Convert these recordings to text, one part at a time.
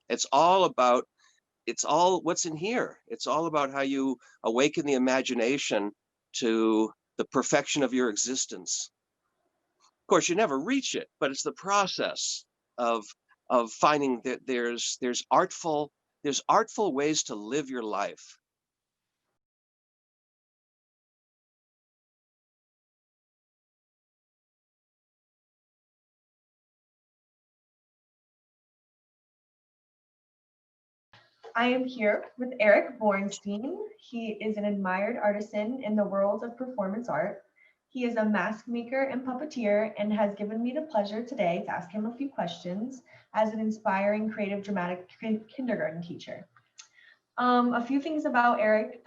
It's all about, it's all what's in here. It's all about how you awaken the imagination to the perfection of your existence. Of course, you never reach it, but it's the process of finding that there's artful ways to live your life. I am here with Eric Bornstein. He is an admired artisan in the world of performance art. He is a mask maker and puppeteer and has given me the pleasure today to ask him a few questions as an inspiring creative dramatic kindergarten teacher. A few things about Eric.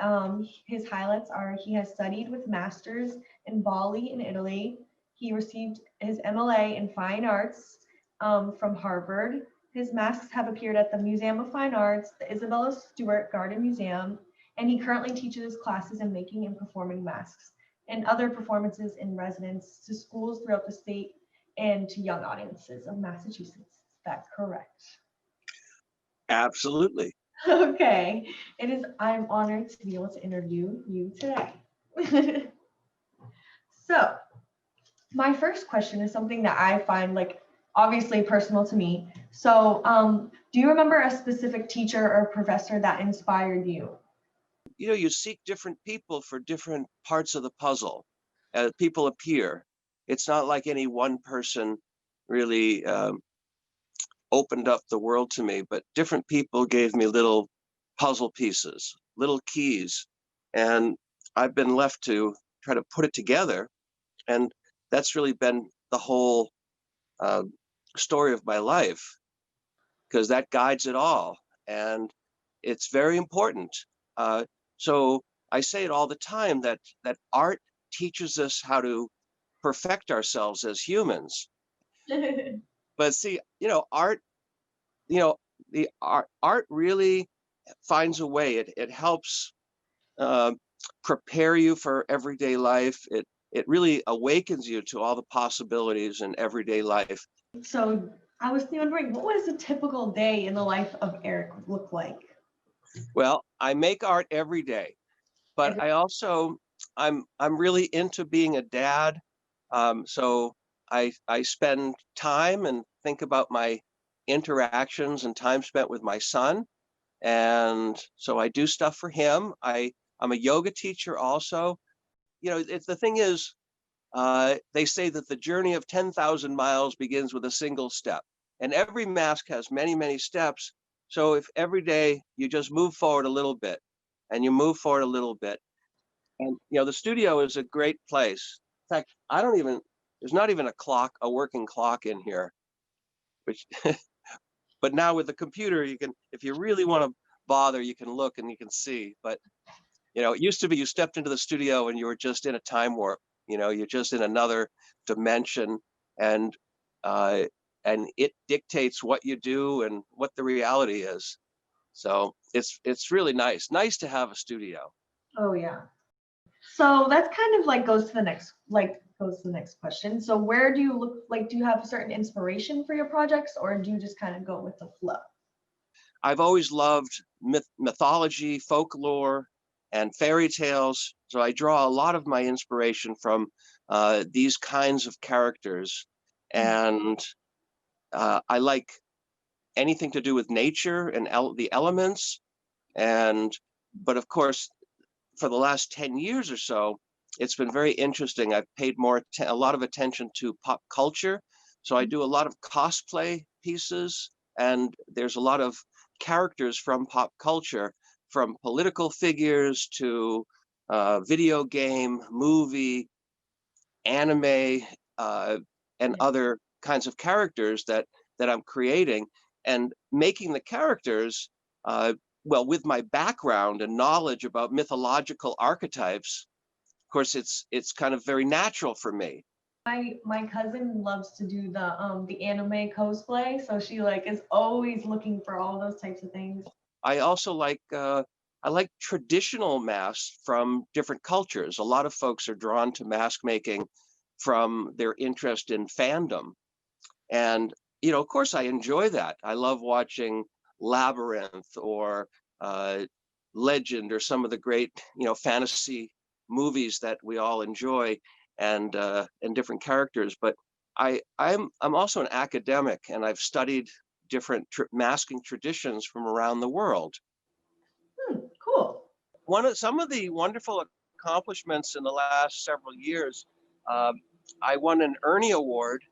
His highlights are he has studied with masters in Bali in Italy. He received his MLA in Fine Arts from Harvard. His masks have appeared at the Museum of Fine Arts, the Isabella Stewart Garden Museum, and he currently teaches classes in making and performing masks and other performances in residence to schools throughout the state and to young audiences of Massachusetts. Is that correct? Absolutely. Okay, I'm honored to be able to interview you today. So, my first question is something that I find like obviously personal to me. So, do you remember a specific teacher or professor that inspired you? You know, you seek different people for different parts of the puzzle. People appear. It's not like any one person really opened up the world to me, but different people gave me little puzzle pieces, little keys, and I've been left to try to put it together. And that's really been the whole uh, story of my life, because that guides it all. And it's very important. Uh, so I say it all the time that art teaches us how to perfect ourselves as humans. But see, art, you know, the art really finds a way. It helps uh, prepare you for everyday life. It really awakens you to all the possibilities in everyday life. So, I was wondering, what does a typical day in the life of Eric look like? Well, I make art every day, but Every- I'm really into being a dad. So I spend time and think about my interactions and time spent with my son, and so I do stuff for him. I'm a yoga teacher also. It's the thing is, they say that the journey of 10,000 miles begins with a single step, and every mask has many, many steps. So if every day you just move forward a little bit and you move forward a little bit, and the studio is a great place. In fact, there's not even a working clock in here, which, but now with the computer, you can, if you really want to bother, you can look and you can see. But it used to be you stepped into the studio and you were just in a time warp. You're just in another dimension, and uh, and it dictates what you do and what the reality is. So it's really nice to have a studio. Oh yeah. So that's kind of like goes to the next question. So where do you look like do you have a certain inspiration for your projects or do you just kind of go with the flow? I've always loved mythology, folklore, and fairy tales. So I draw a lot of my inspiration from these kinds of characters. And I like anything to do with nature and the elements. But of course, for the last 10 years or so, it's been very interesting. I've paid a lot of attention to pop culture. So I do a lot of cosplay pieces, and there's a lot of characters from pop culture, from political figures to video game, movie, anime, uh, and Yeah. other kinds of characters that I'm creating, and making the characters. Well, with my background and knowledge about mythological archetypes, of course, it's kind of very natural for me. My cousin loves to do the anime cosplay, so she like is always looking for all those types of things. I also I like traditional masks from different cultures. A lot of folks are drawn to mask making from their interest in fandom. And, of course, I enjoy that. I love watching Labyrinth or Legend or some of the great, fantasy movies that we all enjoy, and different characters. But I'm also an academic, and I've studied different masking traditions from around the world. Cool. Some of the wonderful accomplishments in the last several years, I won an Ernie Award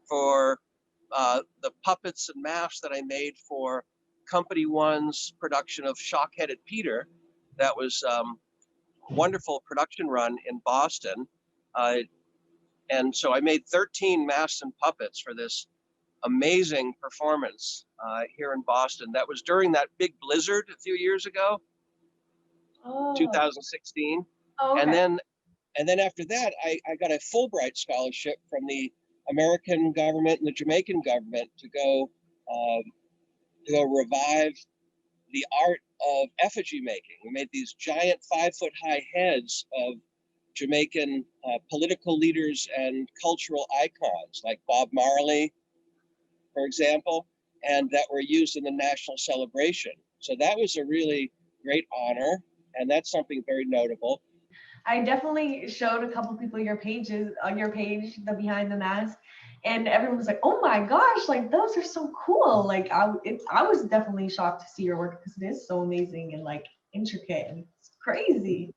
for the puppets and masks that I made for Company One's production of Shock-Headed Peter. That was a wonderful production run in Boston. And so I made 13 masks and puppets for this amazing performance here in Boston. That was during that big blizzard a few years ago, 2016. Oh, okay. And then after that, I got a Fulbright scholarship from the American government and the Jamaican government to go revive the art of effigy making. We made these giant 5-foot-high heads of Jamaican political leaders and cultural icons like Bob Marley, for example, and that were used in the national celebration. So that was a really great honor, and that's something very notable. I definitely showed a couple people your pages on your page, the Behind the Mask, and everyone was like, "Oh my gosh, like those are so cool!" Like I was definitely shocked to see your work because it is so amazing and like intricate and it's crazy.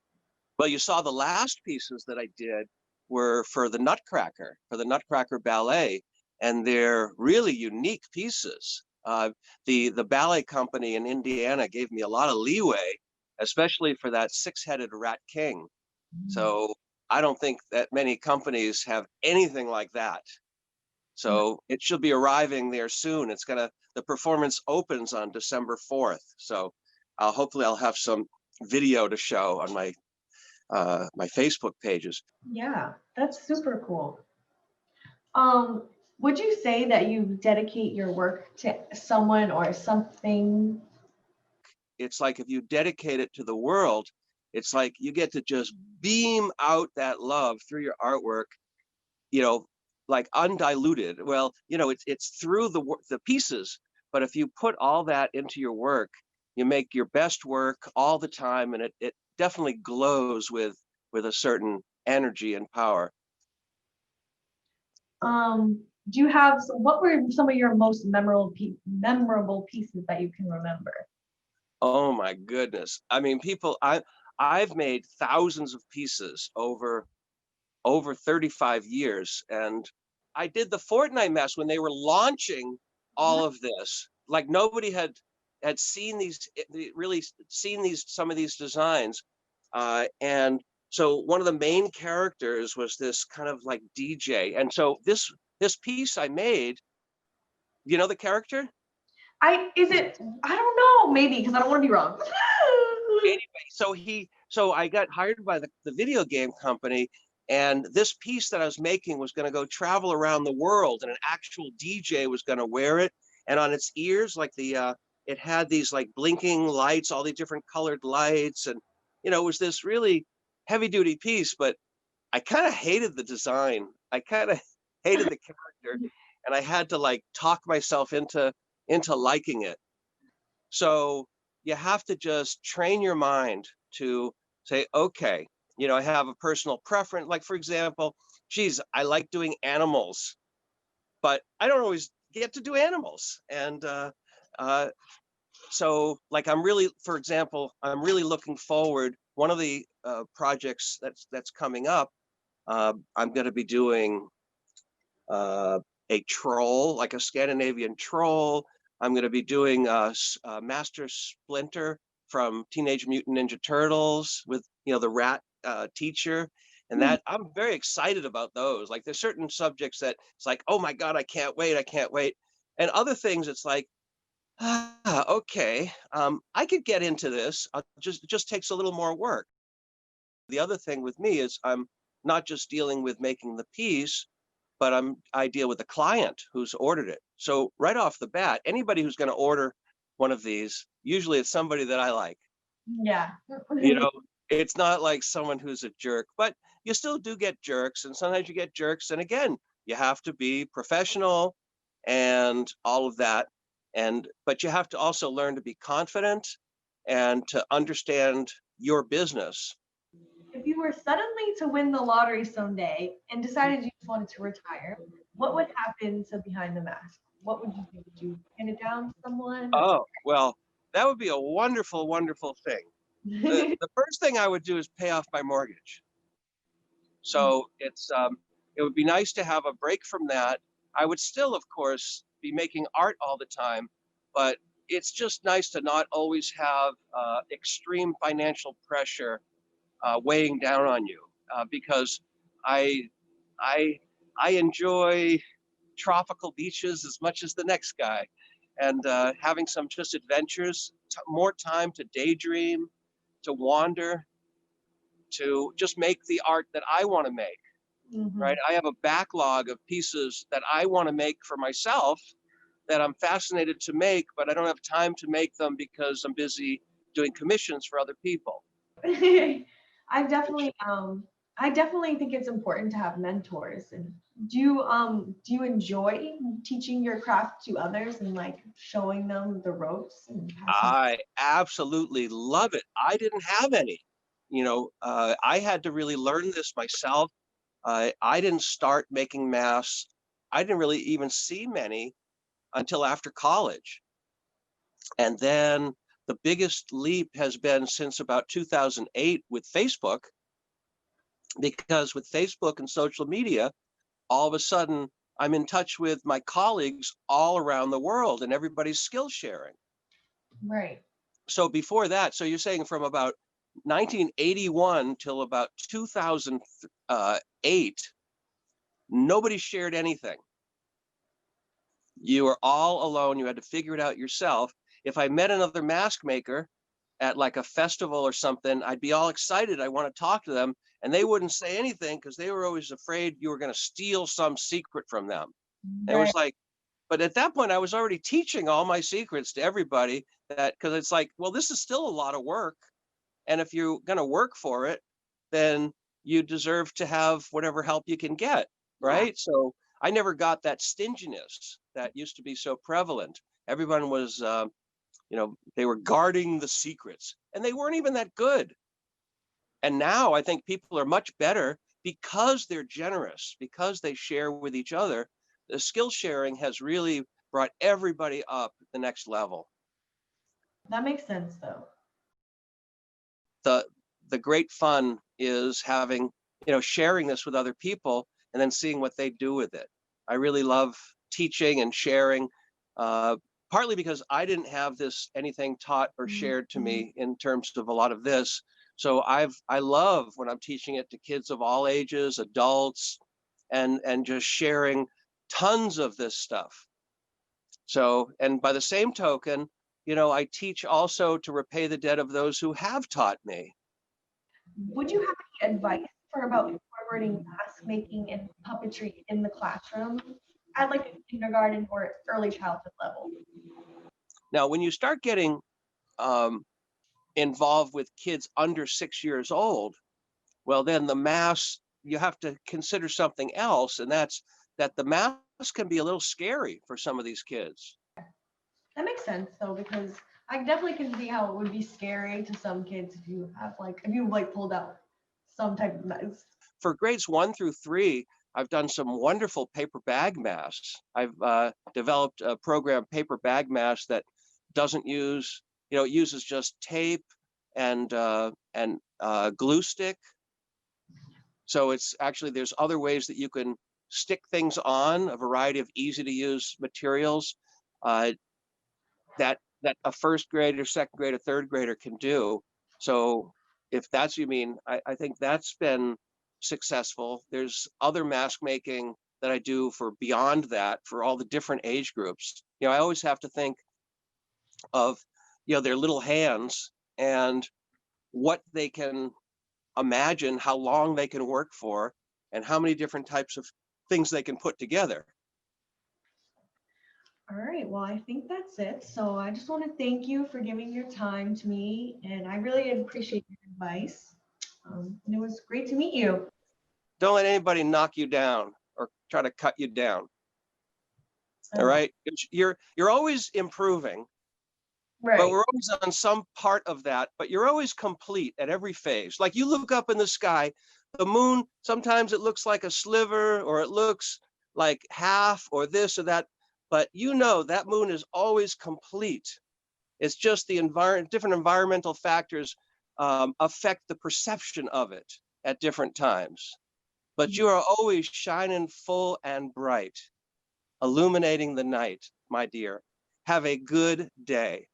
Well, you saw the last pieces that I did were for the Nutcracker Ballet, and they're really unique pieces. The ballet company in Indiana gave me a lot of leeway, especially for that 6-headed rat king. So I don't think that many companies have anything like that. So it should be arriving there soon. The performance opens on December 4th. So hopefully I'll have some video to show on my Facebook pages. Yeah, that's super cool. Would you say that you dedicate your work to someone or something? It's like if you dedicate it to the world, it's like you get to just beam out that love through your artwork, like undiluted. Well, it's through the pieces, but if you put all that into your work, you make your best work all the time, and it definitely glows with a certain energy and power. Do you have what were some of your most memorable pieces that you can remember? Oh my goodness. I mean, I've made thousands of pieces over 35 years. And I did the Fortnite mess when they were launching all of this. Like nobody had seen some of these designs. And so one of the main characters was this kind of like DJ. And so this piece I made, the character? I don't know, maybe because I don't want to be wrong. Anyway, so I got hired by the video game company, and this piece that I was making was going to go travel around the world, and an actual DJ was going to wear it, and on its ears, like it had these like blinking lights, all the different colored lights, and it was this really heavy duty piece, but I kind of hated the design. I kind of hated the character, and I had to like talk myself into liking it. So you have to just train your mind to say, okay, I have a personal preference. Like, for example, geez, I like doing animals, but I don't always get to do animals. And so like, for example, I'm really looking forward. One of the projects that's coming up, I'm going to be doing a troll, like a Scandinavian troll. I'm going to be doing Master Splinter from Teenage Mutant Ninja Turtles with, the rat teacher. And that I'm very excited about those. Like there's certain subjects that it's like, oh my God, I can't wait. And other things, it's like, okay, I could get into this. It just takes a little more work. The other thing with me is I'm not just dealing with making the piece, but I deal with the client who's ordered it. So right off the bat, anybody who's going to order one of these, usually it's somebody that I like. Yeah. It's not like someone who's a jerk, but you still do get jerks, and sometimes you get jerks. And again, you have to be professional and all of that. But you have to also learn to be confident and to understand your business. If you were suddenly to win the lottery someday and decided you just wanted to retire, what would happen to Behind the Mask? What would you do? Would you hand it down to someone? Or... Oh, well, that would be a wonderful, wonderful thing. The first thing I would do is pay off my mortgage. So it would be nice to have a break from that. I would still, of course, be making art all the time, but it's just nice to not always have extreme financial pressure weighing down on you, because I I I enjoy tropical beaches as much as the next guy, and having some just adventures, more time to daydream, to wander, to just make the art that I want to make. Right, Mhm. I have a backlog of pieces that I want to make for myself that I'm fascinated to make, but I don't have time to make them because I'm busy doing commissions for other people. I definitely I definitely think it's important to have mentors. And do you enjoy teaching your craft to others and like showing them the ropes and passing? I absolutely love it. I didn't have any. I had to really learn this myself. I didn't start making masks. I didn't really even see many until after college. And then the biggest leap has been since about 2008 with Facebook, because with Facebook and social media, all of a sudden I'm in touch with my colleagues all around the world and everybody's skill sharing. Right. So before that, so you're saying from about 1981 till about 2008, nobody shared anything. You were all alone. You had to figure it out yourself. If I met another mask maker at like a festival or something, I'd be all excited. I want to talk to them. And they wouldn't say anything because they were always afraid you were going to steal some secret from them. And it Right. was like, but at that point, I was already teaching all my secrets to everybody, that because it's like, well, this is still a lot of work. And if you're going to work for it, then you deserve to have whatever help you can get. Yeah. Right. So I never got that stinginess that used to be so prevalent. Everyone was, they were guarding the secrets and they weren't even that good. And now I think people are much better because they're generous, because they share with each other. The skill sharing has really brought everybody up the next level. That makes sense though. The the great fun is having, sharing this with other people and then seeing what they do with it. I really love teaching and sharing, uh, partly because I didn't have this anything taught or shared to Mhm. me in terms of a lot of this. So I love when I'm teaching it to kids of all ages, adults, and just sharing tons of this stuff. So, and by the same token, I teach also to repay the debt of those who have taught me. Would you have any advice for about incorporating mask making and puppetry in the classroom at like a kindergarten or early childhood level? Now, when you start getting um, involved with kids under 6 years old, well, then the mass, you have to consider something else, and that's that the mass can be a little scary for some of these kids. That makes sense though, because I definitely can see how it would be scary to some kids if you like pulled out some type of mask. For grades 1 through 3, I've done some wonderful paper bag masks. I've developed a program, paper bag mask, that doesn't use, it uses just tape and glue stick. So it's actually, there's other ways that you can stick things on, a variety of easy to use materials uh, that a first grader, second grader, third grader can do. So if that's what you mean, I think that's been successful. There's other mask making that I do for beyond that, for all the different age groups. I always have to think of, their little hands and what they can imagine, how long they can work for, and how many different types of things they can put together. All right, well, I think that's it. So I just want to thank you for giving your time to me, and I really appreciate your advice. And it was great to meet you. Don't let anybody knock you down or try to cut you down. All right. You're always improving, but Right. we're always on some part of that, but you're always complete at every phase. Like you look up in the sky, the moon, sometimes it looks like a sliver or it looks like half or this or that, but you know that moon is always complete. It's just the different environmental factors affect the perception of it at different times. But you are always shining full and bright, illuminating the night, my dear. Have a good day.